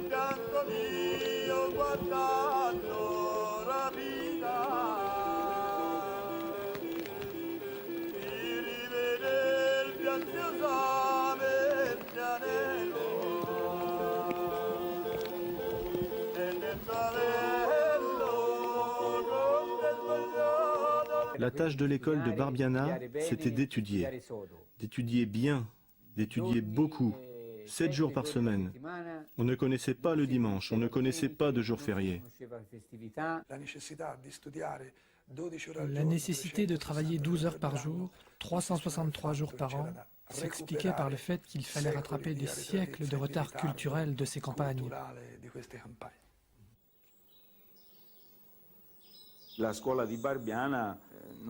fianco mio guardando rapita di rivederti ansiosamente anelo e nel savello con del vogliato. La tâche de l'école de Barbiana, c'était d'étudier. D'étudier bien, d'étudier beaucoup, 7 jours par semaine. On ne connaissait pas le dimanche, on ne connaissait pas de jours fériés. La nécessité de travailler 12 heures par jour, 363 jours par an, s'expliquait par le fait qu'il fallait rattraper des siècles de retard culturel de ces campagnes.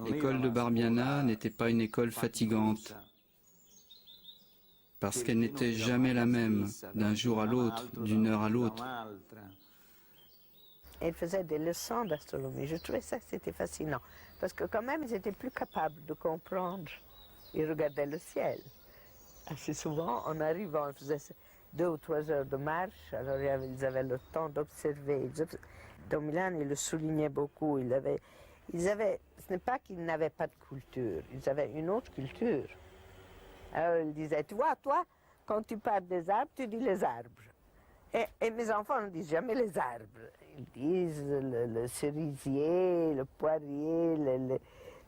L'école de Barbiana n'était pas une école fatigante, parce qu'elle n'était jamais la même, d'un jour à l'autre, d'une heure à l'autre. Elle faisait des leçons d'astronomie. Je trouvais ça que c'était fascinant, parce que quand même, ils étaient plus capables de comprendre. Ils regardaient le ciel. Assez souvent, en arrivant, ils faisaient 2 ou 3 heures de marche, alors ils avaient le temps d'observer. Dans Milan, ils le soulignaient beaucoup. Ce n'est pas qu'ils n'avaient pas de culture, ils avaient une autre culture. Alors ils disaient, tu vois, toi, quand tu parles des arbres, tu dis les arbres. Et mes enfants ne disent jamais les arbres. Ils disent le cerisier, le poirier,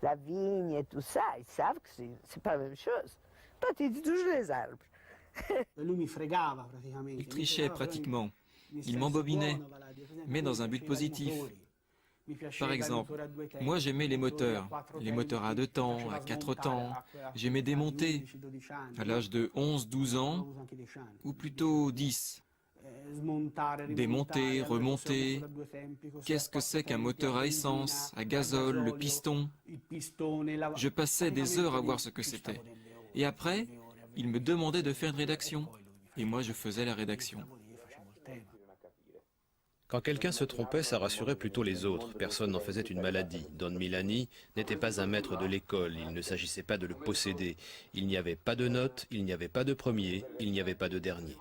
la vigne et tout ça. Ils savent que c'est pas la même chose. Toi, tu dis toujours les arbres. Il trichait pratiquement. Il m'embobinait, mais dans un but positif. Par exemple, moi j'aimais les moteurs à 2 temps, à 4 temps. J'aimais démonter à l'âge de 11-12 ans, ou plutôt 10. Démonter, remonter. Qu'est-ce que c'est qu'un moteur à essence, à gazole, le piston? Je passais des heures à voir ce que c'était. Et après, il me demandait de faire une rédaction. Et moi je faisais la rédaction. Quand quelqu'un se trompait, ça rassurait plutôt les autres. Personne n'en faisait une maladie. Don Milani n'était pas un maître de l'école. Il ne s'agissait pas de le posséder. Il n'y avait pas de notes, il n'y avait pas de premier, il n'y avait pas de dernier.